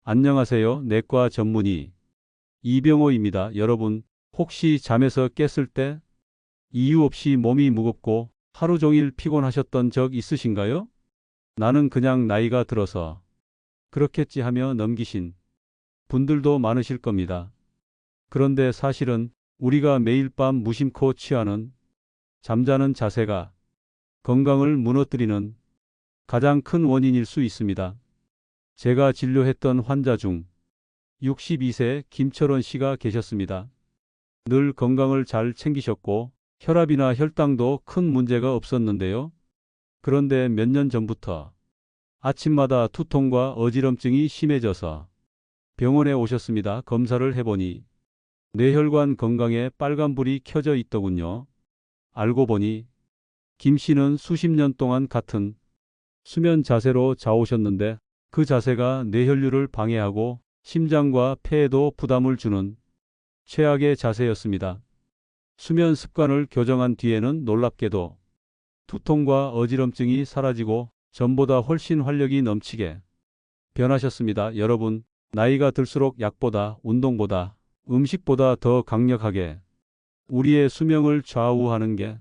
안녕하세요. 내과 전문의 이병호입니다. 여러분, 혹시 잠에서 깼을 때 이유 없이 몸이 무겁고 하루 종일 피곤하셨던 적 있으신가요? 나는 그냥 나이가 들어서 그렇겠지 하며 넘기신 분들도 많으실 겁니다. 그런데 사실은 우리가 매일 밤 무심코 취하는 잠자는 자세가 건강을 무너뜨리는 가장 큰 원인일 수 있습니다. 제가 진료했던 환자 중 62세 김철원 씨가 계셨습니다. 늘 건강을 잘 챙기셨고 혈압이나 혈당도 큰 문제가 없었는데요. 그런데 몇 년 전부터 아침마다 두통과 어지럼증이 심해져서 병원에 오셨습니다. 검사를 해보니 뇌혈관 건강에 빨간불이 켜져 있더군요. 알고 보니 김 씨는 수십 년 동안 같은 수면 자세로 자오셨는데 그 자세가 뇌혈류를 방해하고 심장과 폐에도 부담을 주는 최악의 자세였습니다. 수면 습관을 교정한 뒤에는 놀랍게도 두통과 어지럼증이 사라지고 전보다 훨씬 활력이 넘치게 변하셨습니다. 여러분, 나이가 들수록 약보다 운동보다 음식보다 더 강력하게 우리의 수명을 좌우하는 게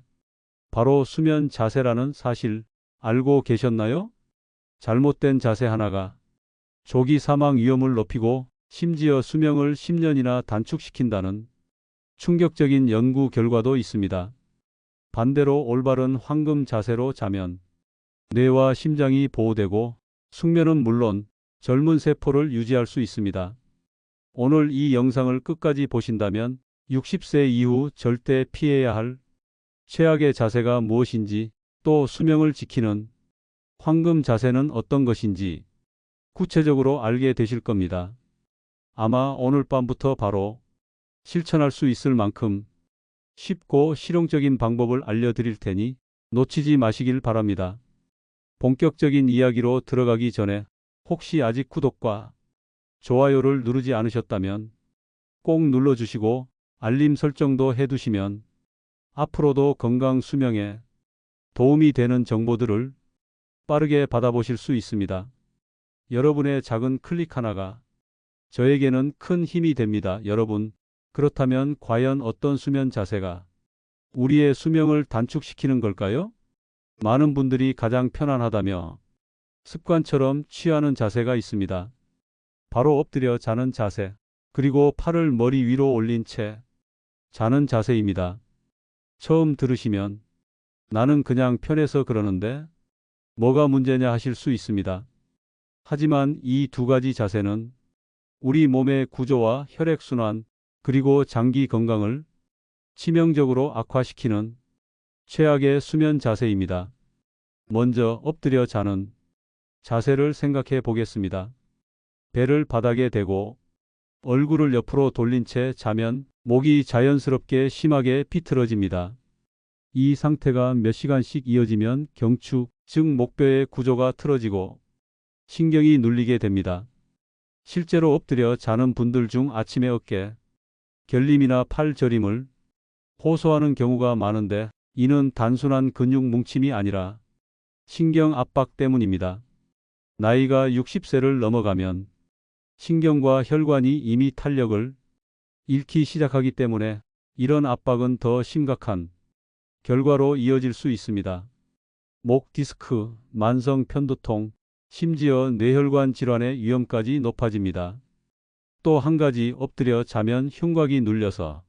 바로 수면 자세라는 사실 알고 계셨나요? 잘못된 자세 하나가 조기 사망 위험을 높이고 심지어 수명을 10년이나 단축시킨다는 충격적인 연구 결과도 있습니다. 반대로 올바른 황금 자세로 자면 뇌와 심장이 보호되고 숙면은 물론 젊은 세포를 유지할 수 있습니다. 오늘 이 영상을 끝까지 보신다면 60세 이후 절대 피해야 할 최악의 자세가 무엇인지, 또 수명을 지키는 황금 자세는 어떤 것인지 구체적으로 알게 되실 겁니다. 아마 오늘 밤부터 바로 실천할 수 있을 만큼 쉽고 실용적인 방법을 알려드릴 테니 놓치지 마시길 바랍니다. 본격적인 이야기로 들어가기 전에 혹시 아직 구독과 좋아요를 누르지 않으셨다면 꼭 눌러주시고 알림 설정도 해두시면 앞으로도 건강 수명에 도움이 되는 정보들을 빠르게 받아보실 수 있습니다. 여러분의 작은 클릭 하나가 저에게는 큰 힘이 됩니다. 여러분, 그렇다면 과연 어떤 수면 자세가 우리의 수명을 단축시키는 걸까요? 많은 분들이 가장 편안하다며 습관처럼 취하는 자세가 있습니다. 바로 엎드려 자는 자세, 그리고 팔을 머리 위로 올린 채 자는 자세입니다. 처음 들으시면 나는 그냥 편해서 그러는데 뭐가 문제냐 하실 수 있습니다. 하지만 이 두 가지 자세는 우리 몸의 구조와 혈액순환, 그리고 장기 건강을 치명적으로 악화시키는 최악의 수면 자세입니다. 먼저 엎드려 자는 자세를 생각해 보겠습니다. 배를 바닥에 대고 얼굴을 옆으로 돌린 채 자면 목이 자연스럽게 심하게 비틀어집니다. 이 상태가 몇 시간씩 이어지면 경축, 즉 목뼈의 구조가 틀어지고 신경이 눌리게 됩니다. 실제로 엎드려 자는 분들 중 아침에 어깨 결림이나 팔 저림을 호소하는 경우가 많은데 이는 단순한 근육 뭉침이 아니라 신경 압박 때문입니다. 나이가 60세를 넘어가면 신경과 혈관이 이미 탄력을 잃기 시작하기 때문에 이런 압박은 더 심각한 결과로 이어질 수 있습니다. 목 디스크, 만성 편두통, 심지어 뇌혈관 질환의 위험까지 높아집니다. 또 한 가지, 엎드려 자면 흉곽이 눌려서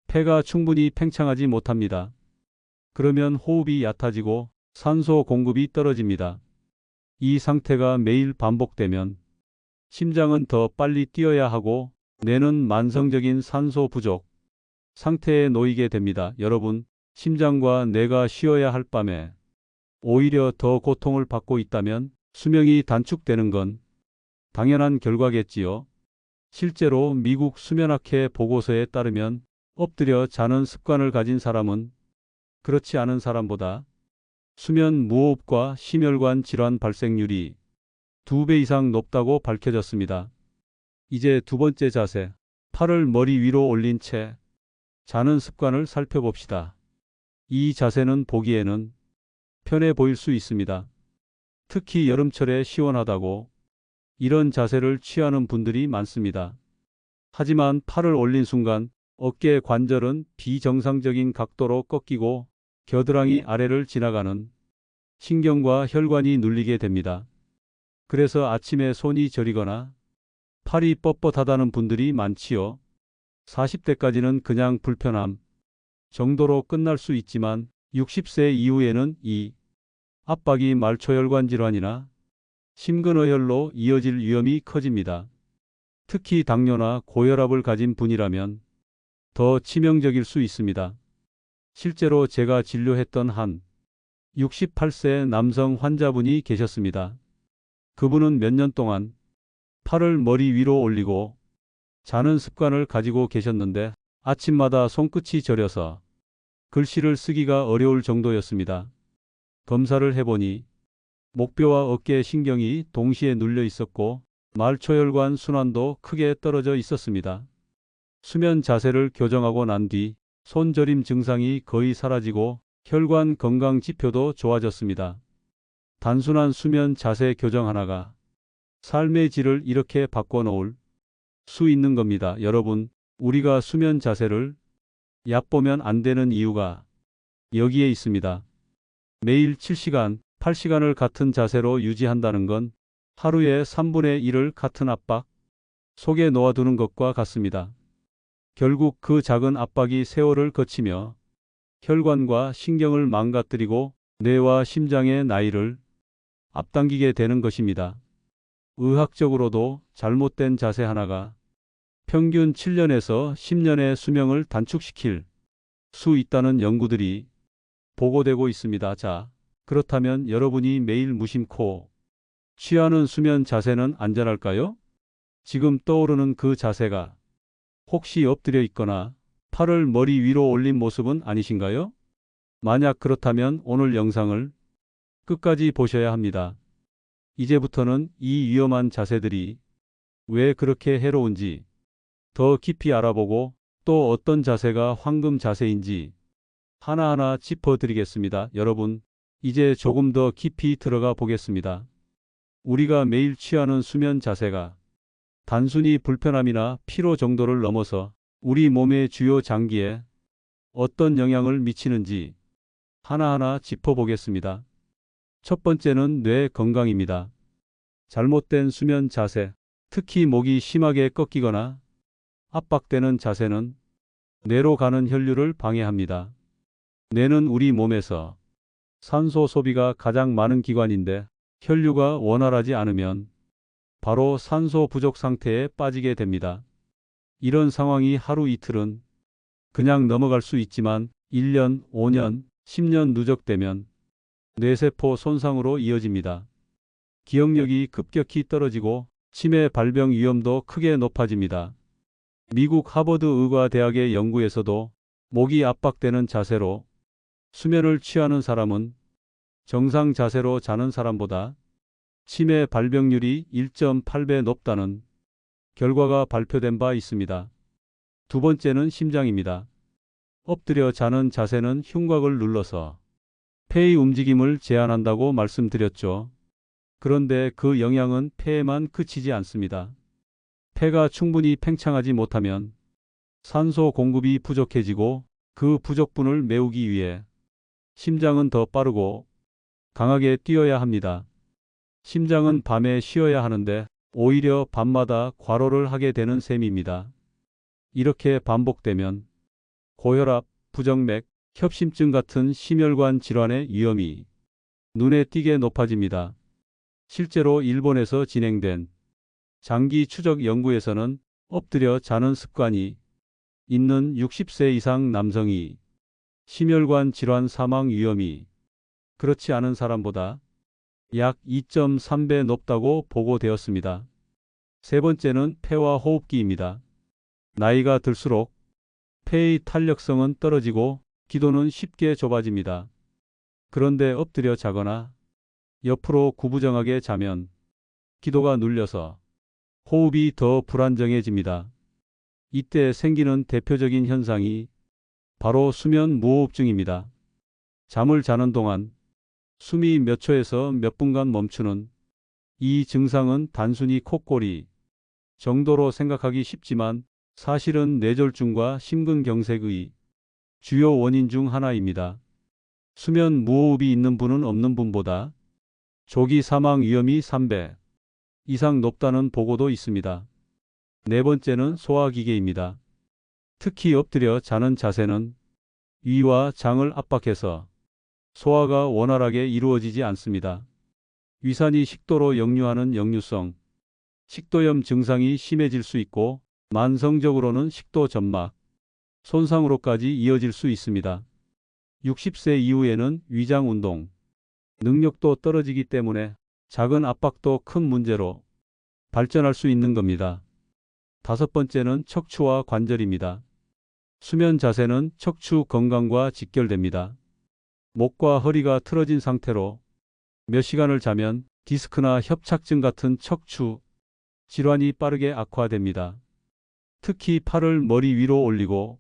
폐가 충분히 팽창하지 못합니다. 그러면 호흡이 얕아지고 산소 공급이 떨어집니다. 이 상태가 매일 반복되면 심장은 더 빨리 뛰어야 하고 뇌는 만성적인 산소 부족 상태에 놓이게 됩니다. 여러분, 심장과 뇌가 쉬어야 할 밤에 오히려 더 고통을 받고 있다면 수명이 단축되는 건 당연한 결과겠지요. 실제로 미국 수면학회 보고서에 따르면 엎드려 자는 습관을 가진 사람은 그렇지 않은 사람보다 수면 무호흡과 심혈관 질환 발생률이 2배 이상 높다고 밝혀졌습니다. 이제 두 번째 자세, 팔을 머리 위로 올린 채 자는 습관을 살펴봅시다. 이 자세는 보기에는 편해 보일 수 있습니다. 특히 여름철에 시원하다고 이런 자세를 취하는 분들이 많습니다. 하지만 팔을 올린 순간 어깨 관절은 비정상적인 각도로 꺾이고 겨드랑이 아래를 지나가는 신경과 혈관이 눌리게 됩니다. 그래서 아침에 손이 저리거나 팔이 뻣뻣하다는 분들이 많지요. 40대까지는 그냥 불편함 정도로 끝날 수 있지만 60세 이후에는 이 압박이 말초혈관 질환이나 심근어혈로 이어질 위험이 커집니다. 특히 당뇨나 고혈압을 가진 분이라면 더 치명적일 수 있습니다. 실제로 제가 진료했던 한 68세 남성 환자분이 계셨습니다. 그분은 몇 년 동안 팔을 머리 위로 올리고 자는 습관을 가지고 계셨는데 아침마다 손끝이 저려서 글씨를 쓰기가 어려울 정도였습니다. 검사를 해보니 목뼈와 어깨 신경이 동시에 눌려 있었고 말초혈관 순환도 크게 떨어져 있었습니다. 수면 자세를 교정하고 난 뒤 손저림 증상이 거의 사라지고 혈관 건강 지표도 좋아졌습니다. 단순한 수면 자세 교정 하나가 삶의 질을 이렇게 바꿔놓을 수 있는 겁니다. 여러분, 우리가 수면 자세를 얕보면 안 되는 이유가 여기에 있습니다. 매일 7시간, 8시간을 같은 자세로 유지한다는 건 하루에 3분의 1을 같은 압박 속에 놓아두는 것과 같습니다. 결국 그 작은 압박이 세월을 거치며 혈관과 신경을 망가뜨리고 뇌와 심장의 나이를 앞당기게 되는 것입니다. 의학적으로도 잘못된 자세 하나가 평균 7년에서 10년의 수명을 단축시킬 수 있다는 연구들이 보고되고 있습니다. 자, 그렇다면 여러분이 매일 무심코 취하는 수면 자세는 안전할까요? 지금 떠오르는 그 자세가 혹시 엎드려 있거나 팔을 머리 위로 올린 모습은 아니신가요? 만약 그렇다면 오늘 영상을 끝까지 보셔야 합니다. 이제부터는 이 위험한 자세들이 왜 그렇게 해로운지 더 깊이 알아보고 또 어떤 자세가 황금 자세인지 하나하나 짚어드리겠습니다. 여러분, 이제 조금 더 깊이 들어가 보겠습니다. 우리가 매일 취하는 수면 자세가 단순히 불편함이나 피로 정도를 넘어서 우리 몸의 주요 장기에 어떤 영향을 미치는지 하나하나 짚어보겠습니다. 첫 번째는 뇌 건강입니다. 잘못된 수면 자세, 특히 목이 심하게 꺾이거나 압박되는 자세는 뇌로 가는 혈류를 방해합니다. 뇌는 우리 몸에서 산소 소비가 가장 많은 기관인데 혈류가 원활하지 않으면 바로 산소 부족 상태에 빠지게 됩니다. 이런 상황이 하루 이틀은 그냥 넘어갈 수 있지만 1년, 5년, 10년 누적되면 뇌세포 손상으로 이어집니다. 기억력이 급격히 떨어지고 치매 발병 위험도 크게 높아집니다. 미국 하버드 의과대학의 연구에서도 목이 압박되는 자세로 수면을 취하는 사람은 정상 자세로 자는 사람보다 치매 발병률이 1.8배 높다는 결과가 발표된 바 있습니다. 두 번째는 심장입니다. 엎드려 자는 자세는 흉곽을 눌러서 폐의 움직임을 제한한다고 말씀드렸죠. 그런데 그 영향은 폐에만 그치지 않습니다. 폐가 충분히 팽창하지 못하면 산소 공급이 부족해지고 그 부족분을 메우기 위해 심장은 더 빠르고 강하게 뛰어야 합니다. 심장은 밤에 쉬어야 하는데 오히려 밤마다 과로를 하게 되는 셈입니다. 이렇게 반복되면 고혈압, 부정맥, 협심증 같은 심혈관 질환의 위험이 눈에 띄게 높아집니다. 실제로 일본에서 진행된 장기 추적 연구에서는 엎드려 자는 습관이 있는 60세 이상 남성이 심혈관 질환 사망 위험이 그렇지 않은 사람보다 약 2.3배 높다고 보고되었습니다. 세 번째는 폐와 호흡기입니다. 나이가 들수록 폐의 탄력성은 떨어지고 기도는 쉽게 좁아집니다. 그런데 엎드려 자거나 옆으로 구부정하게 자면 기도가 눌려서 호흡이 더 불안정해집니다. 이때 생기는 대표적인 현상이 바로 수면 무호흡증입니다. 잠을 자는 동안 숨이 몇 초에서 몇 분간 멈추는 이 증상은 단순히 코골이 정도로 생각하기 쉽지만 사실은 뇌졸중과 심근경색의 주요 원인 중 하나입니다. 수면 무호흡이 있는 분은 없는 분보다 조기 사망 위험이 3배 이상 높다는 보고도 있습니다. 네 번째는 소화기계입니다. 특히 엎드려 자는 자세는 위와 장을 압박해서 소화가 원활하게 이루어지지 않습니다. 위산이 식도로 역류하는 역류성 식도염 증상이 심해질 수 있고 만성적으로는 식도 점막 손상으로까지 이어질 수 있습니다. 60세 이후에는 위장 운동 능력도 떨어지기 때문에 작은 압박도 큰 문제로 발전할 수 있는 겁니다. 다섯 번째는 척추와 관절입니다. 수면 자세는 척추 건강과 직결됩니다. 목과 허리가 틀어진 상태로 몇 시간을 자면 디스크나 협착증 같은 척추 질환이 빠르게 악화됩니다. 특히 팔을 머리 위로 올리고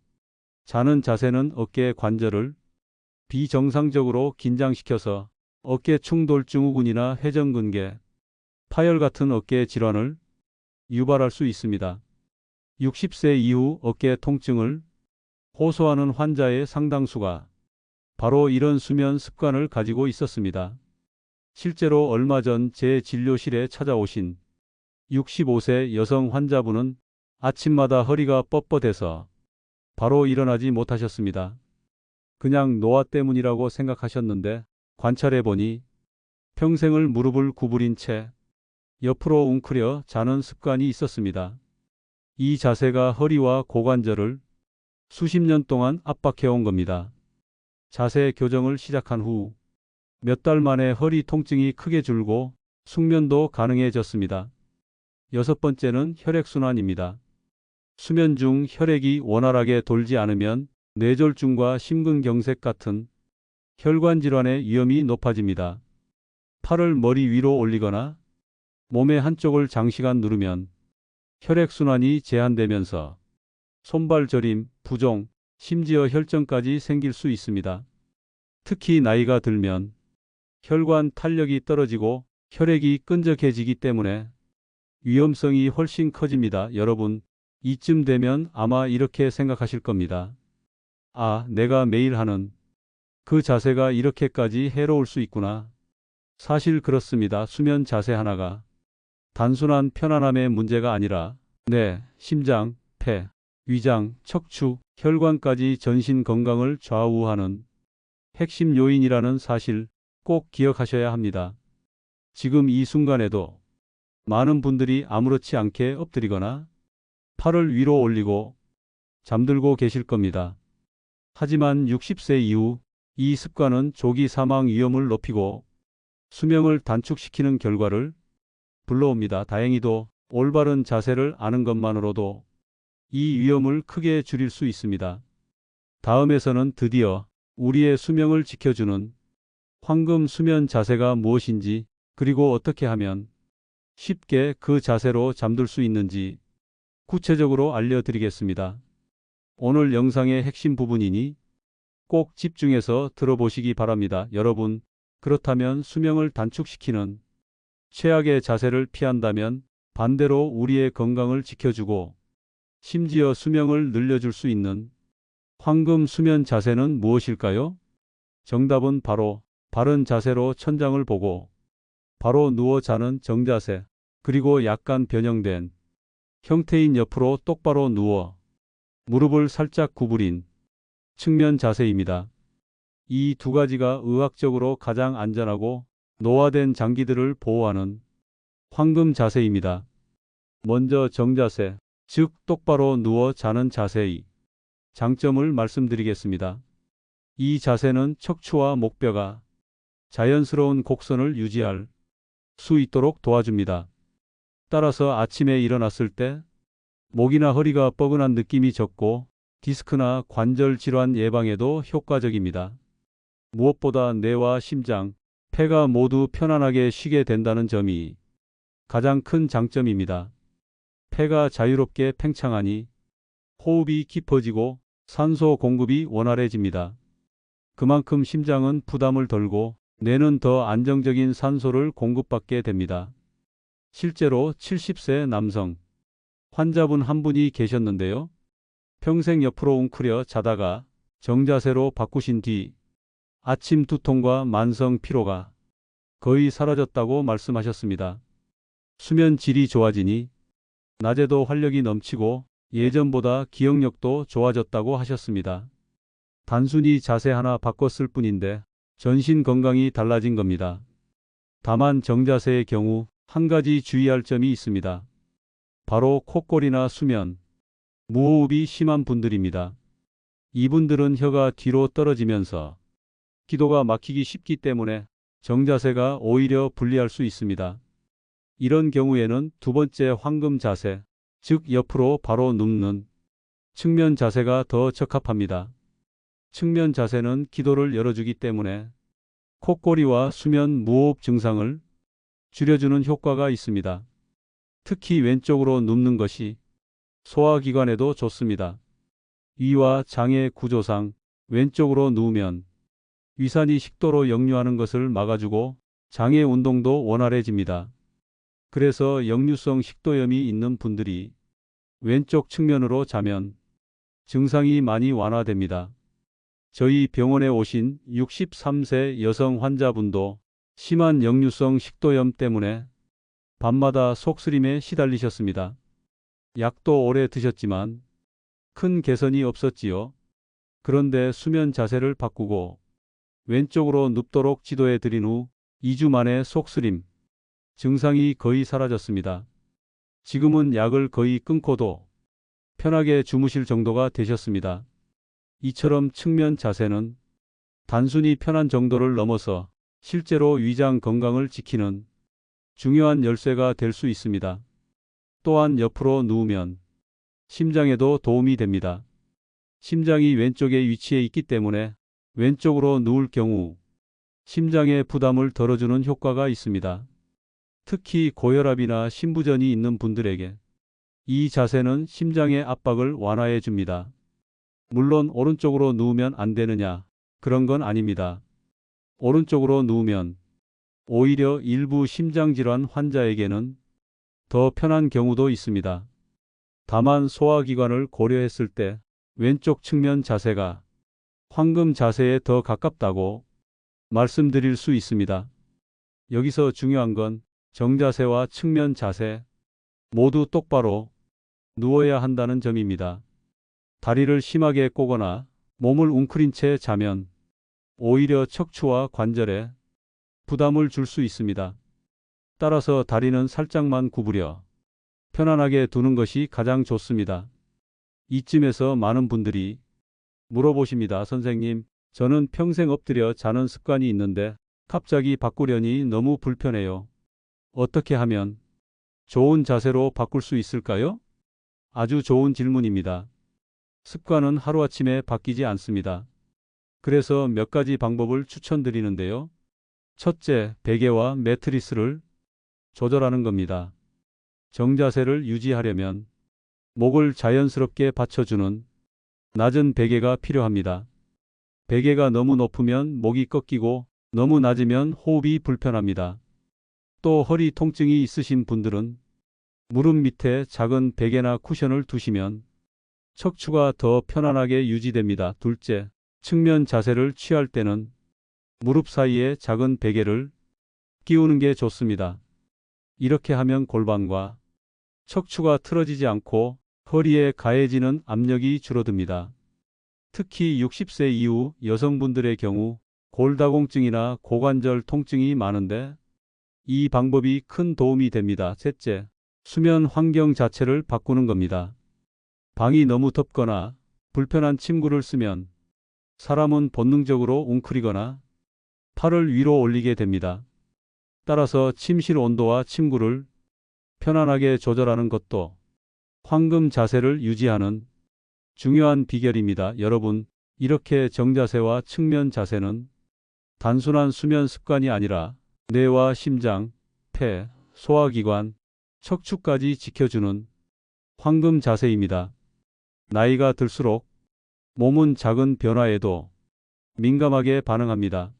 자는 자세는 어깨 관절을 비정상적으로 긴장시켜서 어깨 충돌 증후군이나 회전근개, 파열 같은 어깨 질환을 유발할 수 있습니다. 60세 이후 어깨 통증을 호소하는 환자의 상당수가 바로 이런 수면 습관을 가지고 있었습니다. 실제로 얼마 전 제 진료실에 찾아오신 65세 여성 환자분은 아침마다 허리가 뻣뻣해서 바로 일어나지 못하셨습니다. 그냥 노화 때문이라고 생각하셨는데 관찰해 보니 평생을 무릎을 구부린 채 옆으로 웅크려 자는 습관이 있었습니다. 이 자세가 허리와 고관절을 수십 년 동안 압박해온 겁니다. 자세 교정을 시작한 후 몇 달 만에 허리 통증이 크게 줄고 숙면도 가능해졌습니다. 여섯 번째는 혈액순환입니다. 수면 중 혈액이 원활하게 돌지 않으면 뇌졸중과 심근경색 같은 혈관 질환의 위험이 높아집니다. 팔을 머리 위로 올리거나 몸의 한쪽을 장시간 누르면 혈액순환이 제한되면서 손발 저림, 부종, 심지어 혈전까지 생길 수 있습니다. 특히 나이가 들면 혈관 탄력이 떨어지고 혈액이 끈적해지기 때문에 위험성이 훨씬 커집니다. 여러분, 이쯤 되면 아마 이렇게 생각하실 겁니다. 아, 내가 매일 하는 그 자세가 이렇게까지 해로울 수 있구나. 사실 그렇습니다. 수면 자세 하나가 단순한 편안함의 문제가 아니라 뇌, 심장, 폐, 위장, 척추, 혈관까지 전신 건강을 좌우하는 핵심 요인이라는 사실 꼭 기억하셔야 합니다. 지금 이 순간에도 많은 분들이 아무렇지 않게 엎드리거나 팔을 위로 올리고 잠들고 계실 겁니다. 하지만 60세 이후 이 습관은 조기 사망 위험을 높이고 수명을 단축시키는 결과를 불러옵니다. 다행히도 올바른 자세를 아는 것만으로도 이 위험을 크게 줄일 수 있습니다. 다음에서는 드디어 우리의 수명을 지켜주는 황금 수면 자세가 무엇인지 그리고 어떻게 하면 쉽게 그 자세로 잠들 수 있는지 구체적으로 알려드리겠습니다. 오늘 영상의 핵심 부분이니 꼭 집중해서 들어보시기 바랍니다. 여러분, 그렇다면 수명을 단축시키는 최악의 자세를 피한다면 반대로 우리의 건강을 지켜주고 심지어 수명을 늘려줄 수 있는 황금 수면 자세는 무엇일까요? 정답은 바로 바른 자세로 천장을 보고 바로 누워 자는 정자세, 그리고 약간 변형된 형태인 옆으로 똑바로 누워 무릎을 살짝 구부린 측면 자세입니다. 이 두 가지가 의학적으로 가장 안전하고 노화된 장기들을 보호하는 황금 자세입니다. 먼저 정자세, 즉 똑바로 누워 자는 자세의 장점을 말씀드리겠습니다. 이 자세는 척추와 목뼈가 자연스러운 곡선을 유지할 수 있도록 도와줍니다. 따라서 아침에 일어났을 때 목이나 허리가 뻐근한 느낌이 적고 디스크나 관절 질환 예방에도 효과적입니다. 무엇보다 뇌와 심장, 폐가 모두 편안하게 쉬게 된다는 점이 가장 큰 장점입니다. 폐가 자유롭게 팽창하니 호흡이 깊어지고 산소 공급이 원활해집니다. 그만큼 심장은 부담을 덜고 뇌는 더 안정적인 산소를 공급받게 됩니다. 실제로 70세 남성 환자분 한 분이 계셨는데요. 평생 옆으로 웅크려 자다가 정자세로 바꾸신 뒤 아침 두통과 만성 피로가 거의 사라졌다고 말씀하셨습니다. 수면 질이 좋아지니 낮에도 활력이 넘치고 예전보다 기억력도 좋아졌다고 하셨습니다. 단순히 자세 하나 바꿨을 뿐인데 전신 건강이 달라진 겁니다. 다만 정자세의 경우 한 가지 주의할 점이 있습니다. 바로 콧골이나 수면, 무호흡이 심한 분들입니다. 이분들은 혀가 뒤로 떨어지면서 기도가 막히기 쉽기 때문에 정자세가 오히려 불리할 수 있습니다. 이런 경우에는 두 번째 황금 자세, 즉 옆으로 바로 눕는 측면 자세가 더 적합합니다. 측면 자세는 기도를 열어주기 때문에 콧골이와 수면 무호흡 증상을 줄여주는 효과가 있습니다. 특히 왼쪽으로 눕는 것이 소화기관에도 좋습니다. 위와 장의 구조상 왼쪽으로 누우면 위산이 식도로 역류하는 것을 막아주고 장의 운동도 원활해집니다. 그래서 역류성 식도염이 있는 분들이 왼쪽 측면으로 자면 증상이 많이 완화됩니다. 저희 병원에 오신 63세 여성 환자분도 심한 역류성 식도염 때문에 밤마다 속쓰림에 시달리셨습니다. 약도 오래 드셨지만 큰 개선이 없었지요. 그런데 수면 자세를 바꾸고 왼쪽으로 눕도록 지도해 드린 후 2주 만에 속쓰림 증상이 거의 사라졌습니다. 지금은 약을 거의 끊고도 편하게 주무실 정도가 되셨습니다. 이처럼 측면 자세는 단순히 편한 정도를 넘어서 실제로 위장 건강을 지키는 중요한 열쇠가 될 수 있습니다. 또한 옆으로 누우면 심장에도 도움이 됩니다. 심장이 왼쪽에 위치해 있기 때문에 왼쪽으로 누울 경우 심장의 부담을 덜어주는 효과가 있습니다. 특히 고혈압이나 심부전이 있는 분들에게 이 자세는 심장의 압박을 완화해 줍니다. 물론 오른쪽으로 누우면 안 되느냐? 그런 건 아닙니다. 오른쪽으로 누우면 오히려 일부 심장질환 환자에게는 더 편한 경우도 있습니다. 다만 소화기관을 고려했을 때 왼쪽 측면 자세가 황금 자세에 더 가깝다고 말씀드릴 수 있습니다. 여기서 중요한 건 정자세와 측면 자세 모두 똑바로 누워야 한다는 점입니다. 다리를 심하게 꼬거나 몸을 웅크린 채 자면 오히려 척추와 관절에 부담을 줄 수 있습니다. 따라서 다리는 살짝만 구부려 편안하게 두는 것이 가장 좋습니다. 이쯤에서 많은 분들이 물어보십니다. 선생님, 저는 평생 엎드려 자는 습관이 있는데 갑자기 바꾸려니 너무 불편해요. 어떻게 하면 좋은 자세로 바꿀 수 있을까요? 아주 좋은 질문입니다. 습관은 하루아침에 바뀌지 않습니다. 그래서 몇 가지 방법을 추천드리는데요. 첫째, 베개와 매트리스를 조절하는 겁니다. 정자세를 유지하려면 목을 자연스럽게 받쳐주는 낮은 베개가 필요합니다. 베개가 너무 높으면 목이 꺾이고 너무 낮으면 호흡이 불편합니다. 또 허리 통증이 있으신 분들은 무릎 밑에 작은 베개나 쿠션을 두시면 척추가 더 편안하게 유지됩니다. 둘째, 측면 자세를 취할 때는 무릎 사이에 작은 베개를 끼우는 게 좋습니다. 이렇게 하면 골반과 척추가 틀어지지 않고 허리에 가해지는 압력이 줄어듭니다. 특히 60세 이후 여성분들의 경우 골다공증이나 고관절 통증이 많은데 이 방법이 큰 도움이 됩니다. 셋째, 수면 환경 자체를 바꾸는 겁니다. 방이 너무 덥거나 불편한 침구를 쓰면 사람은 본능적으로 웅크리거나 팔을 위로 올리게 됩니다. 따라서 침실 온도와 침구를 편안하게 조절하는 것도 황금 자세를 유지하는 중요한 비결입니다. 여러분, 이렇게 정자세와 측면 자세는 단순한 수면 습관이 아니라 뇌와 심장, 폐, 소화기관, 척추까지 지켜주는 황금 자세입니다. 나이가 들수록 몸은 작은 변화에도 민감하게 반응합니다.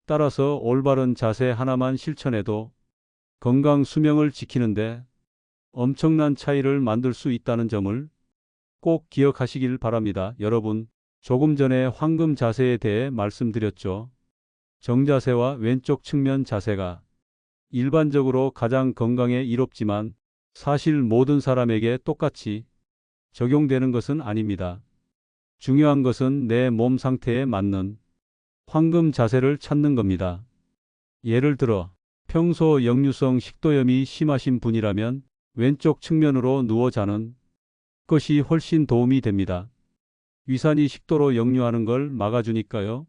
따라서 올바른 자세 하나만 실천해도 건강 수명을 지키는데 엄청난 차이를 만들 수 있다는 점을 꼭 기억하시길 바랍니다. 여러분, 조금 전에 황금 자세에 대해 말씀드렸죠. 정자세와 왼쪽 측면 자세가 일반적으로 가장 건강에 이롭지만 사실 모든 사람에게 똑같이 적용되는 것은 아닙니다. 중요한 것은 내 몸 상태에 맞는 황금 자세를 찾는 겁니다. 예를 들어 평소 역류성 식도염이 심하신 분이라면 왼쪽 측면으로 누워 자는 것이 훨씬 도움이 됩니다. 위산이 식도로 역류하는 걸 막아주니까요.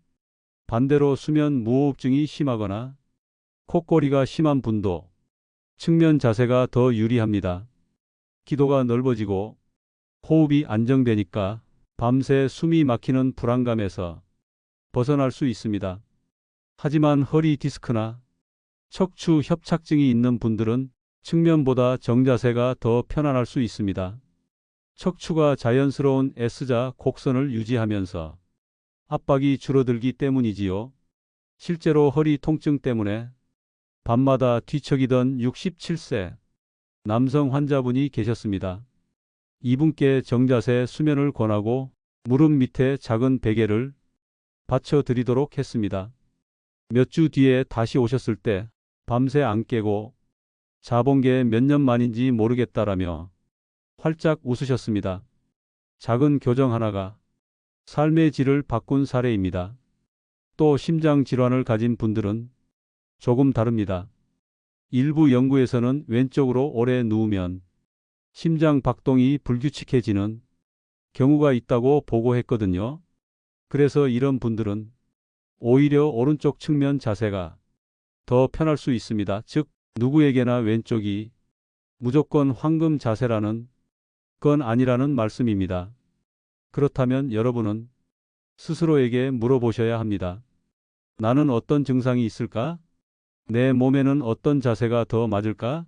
반대로 수면 무호흡증이 심하거나 콧골이가 심한 분도 측면 자세가 더 유리합니다. 기도가 넓어지고 호흡이 안정되니까 밤새 숨이 막히는 불안감에서 벗어날 수 있습니다. 하지만 허리 디스크나 척추 협착증이 있는 분들은 측면보다 정자세가 더 편안할 수 있습니다. 척추가 자연스러운 S자 곡선을 유지하면서 압박이 줄어들기 때문이지요. 실제로 허리 통증 때문에 밤마다 뒤척이던 67세 남성 환자분이 계셨습니다. 이분께 정자세 수면을 권하고 무릎 밑에 작은 베개를 받쳐드리도록 했습니다. 몇 주 뒤에 다시 오셨을 때 밤새 안 깨고 자본 게 몇 년 만인지 모르겠다라며 활짝 웃으셨습니다. 작은 교정 하나가 삶의 질을 바꾼 사례입니다. 또 심장 질환을 가진 분들은 조금 다릅니다. 일부 연구에서는 왼쪽으로 오래 누우면 심장 박동이 불규칙해지는 경우가 있다고 보고했거든요. 그래서 이런 분들은 오히려 오른쪽 측면 자세가 더 편할 수 있습니다. 즉, 누구에게나 왼쪽이 무조건 황금 자세라는 건 아니라는 말씀입니다. 그렇다면 여러분은 스스로에게 물어보셔야 합니다. 나는 어떤 증상이 있을까? 내 몸에는 어떤 자세가 더 맞을까?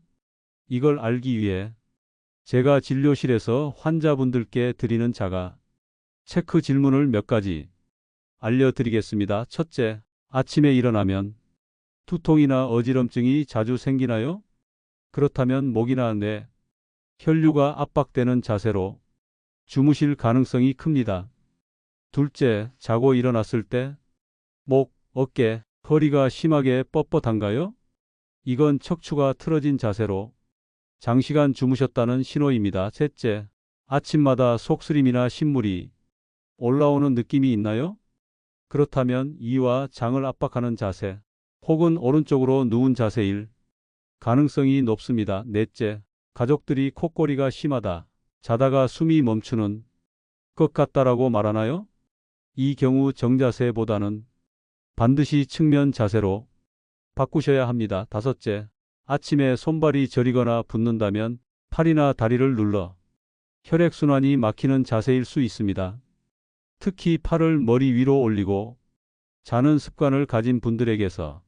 이걸 알기 위해 제가 진료실에서 환자분들께 드리는 자가 체크 질문을 몇 가지 알려드리겠습니다. 첫째, 아침에 일어나면 두통이나 어지럼증이 자주 생기나요? 그렇다면 목이나 뇌, 혈류가 압박되는 자세로 주무실 가능성이 큽니다. 둘째, 자고 일어났을 때 목, 어깨, 허리가 심하게 뻣뻣한가요? 이건 척추가 틀어진 자세로 장시간 주무셨다는 신호입니다. 셋째, 아침마다 속쓰림이나 신물이 올라오는 느낌이 있나요? 그렇다면 이와 장을 압박하는 자세, 혹은 오른쪽으로 누운 자세일 가능성이 높습니다. 넷째, 가족들이 콧골이가 심하다, 자다가 숨이 멈추는 것 같다라고 말하나요? 이 경우 정자세보다는 반드시 측면 자세로 바꾸셔야 합니다. 다섯째, 아침에 손발이 저리거나 붓는다면 팔이나 다리를 눌러 혈액순환이 막히는 자세일 수 있습니다. 특히 팔을 머리 위로 올리고 자는 습관을 가진 분들에게서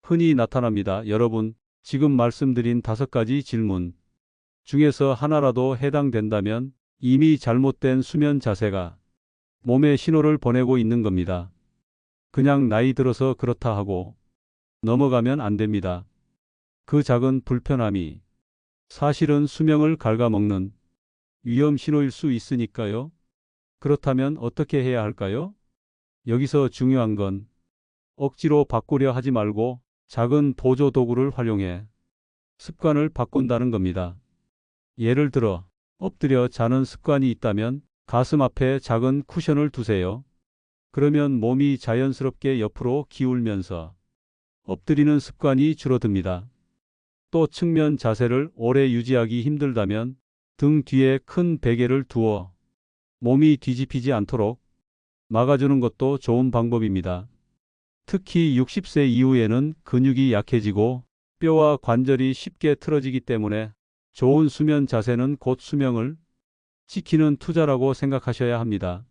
흔히 나타납니다. 여러분, 지금 말씀드린 5가지 질문 중에서 하나라도 해당된다면 이미 잘못된 수면 자세가 몸에 신호를 보내고 있는 겁니다. 그냥 나이 들어서 그렇다 하고 넘어가면 안 됩니다. 그 작은 불편함이 사실은 수명을 갉아먹는 위험 신호일 수 있으니까요. 그렇다면 어떻게 해야 할까요? 여기서 중요한 건 억지로 바꾸려 하지 말고 작은 보조 도구를 활용해 습관을 바꾼다는 겁니다. 예를 들어 엎드려 자는 습관이 있다면 가슴 앞에 작은 쿠션을 두세요. 그러면 몸이 자연스럽게 옆으로 기울면서 엎드리는 습관이 줄어듭니다. 또 측면 자세를 오래 유지하기 힘들다면 등 뒤에 큰 베개를 두어 몸이 뒤집히지 않도록 막아주는 것도 좋은 방법입니다. 특히 60세 이후에는 근육이 약해지고 뼈와 관절이 쉽게 틀어지기 때문에 좋은 수면 자세는 곧 수명을 지키는 투자라고 생각하셔야 합니다.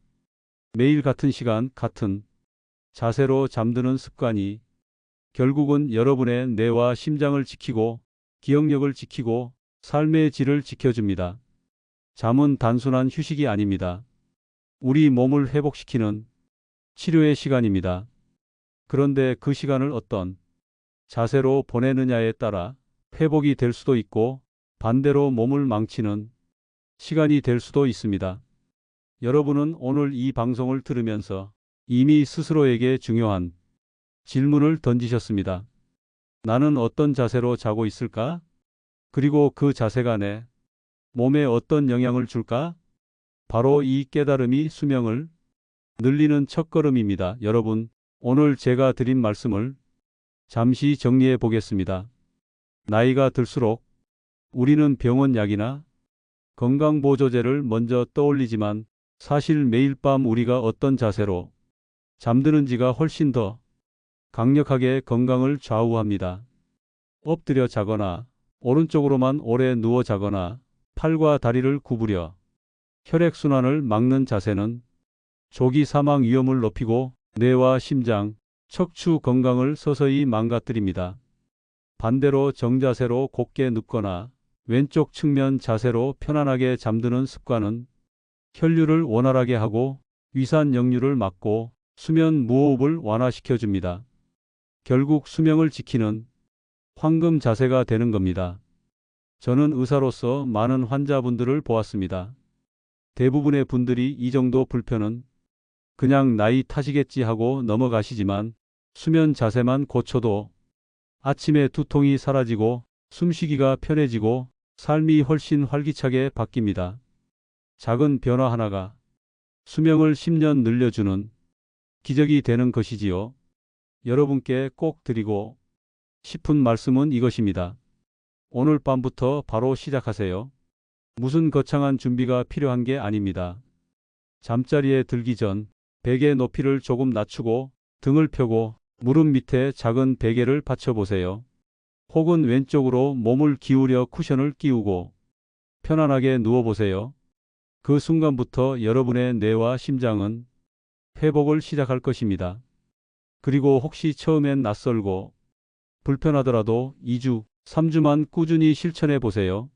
매일 같은 시간, 같은 자세로 잠드는 습관이 결국은 여러분의 뇌와 심장을 지키고 기억력을 지키고 삶의 질을 지켜줍니다. 잠은 단순한 휴식이 아닙니다. 우리 몸을 회복시키는 치료의 시간입니다. 그런데 그 시간을 어떤 자세로 보내느냐에 따라 회복이 될 수도 있고 반대로 몸을 망치는 시간이 될 수도 있습니다. 여러분은 오늘 이 방송을 들으면서 이미 스스로에게 중요한 질문을 던지셨습니다. 나는 어떤 자세로 자고 있을까? 그리고 그 자세가 내 몸에 어떤 영향을 줄까? 바로 이 깨달음이 수명을 늘리는 첫걸음입니다. 여러분, 오늘 제가 드린 말씀을 잠시 정리해 보겠습니다. 나이가 들수록 우리는 병원 약이나 건강보조제를 먼저 떠올리지만 사실 매일 밤 우리가 어떤 자세로 잠드는지가 훨씬 더 강력하게 건강을 좌우합니다. 엎드려 자거나 오른쪽으로만 오래 누워 자거나 팔과 다리를 구부려 혈액순환을 막는 자세는 조기 사망 위험을 높이고 뇌와 심장, 척추 건강을 서서히 망가뜨립니다. 반대로 정자세로 곧게 눕거나 왼쪽 측면 자세로 편안하게 잠드는 습관은 혈류를 원활하게 하고 위산 역류를 막고 수면 무호흡을 완화시켜줍니다. 결국 수명을 지키는 황금 자세가 되는 겁니다. 저는 의사로서 많은 환자분들을 보았습니다. 대부분의 분들이 이 정도 불편은 그냥 나이 탓이겠지 하고 넘어가시지만 수면 자세만 고쳐도 아침에 두통이 사라지고 숨쉬기가 편해지고 삶이 훨씬 활기차게 바뀝니다. 작은 변화 하나가 수명을 10년 늘려주는 기적이 되는 것이지요. 여러분께 꼭 드리고 싶은 말씀은 이것입니다. 오늘 밤부터 바로 시작하세요. 무슨 거창한 준비가 필요한 게 아닙니다. 잠자리에 들기 전 베개 높이를 조금 낮추고 등을 펴고 무릎 밑에 작은 베개를 받쳐보세요. 혹은 왼쪽으로 몸을 기울여 쿠션을 끼우고 편안하게 누워보세요. 그 순간부터 여러분의 뇌와 심장은 회복을 시작할 것입니다. 그리고 혹시 처음엔 낯설고 불편하더라도 2주, 3주만 꾸준히 실천해 보세요.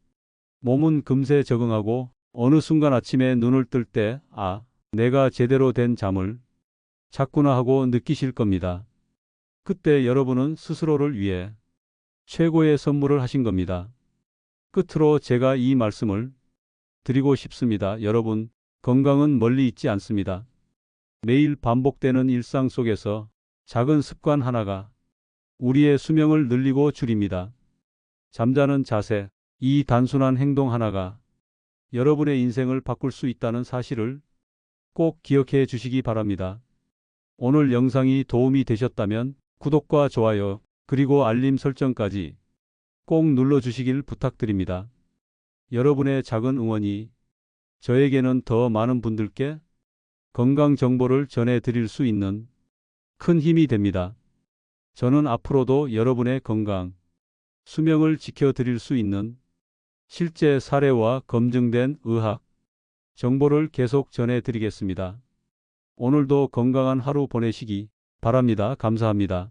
몸은 금세 적응하고 어느 순간 아침에 눈을 뜰 때, 내가 제대로 된 잠을 잤구나 하고 느끼실 겁니다. 그때 여러분은 스스로를 위해 최고의 선물을 하신 겁니다. 끝으로 제가 이 말씀을 드리고 싶습니다. 여러분, 건강은 멀리 있지 않습니다. 매일 반복되는 일상 속에서 작은 습관 하나가 우리의 수명을 늘리고 줄입니다. 잠자는 자세, 이 단순한 행동 하나가 여러분의 인생을 바꿀 수 있다는 사실을 꼭 기억해 주시기 바랍니다. 오늘 영상이 도움이 되셨다면 구독과 좋아요, 그리고 알림 설정까지 꼭 눌러주시길 부탁드립니다. 여러분의 작은 응원이 저에게는 더 많은 분들께 건강 정보를 전해드릴 수 있는 큰 힘이 됩니다. 저는 앞으로도 여러분의 건강, 수명을 지켜드릴 수 있는 실제 사례와 검증된 의학 정보를 계속 전해드리겠습니다. 오늘도 건강한 하루 보내시기 바랍니다. 감사합니다.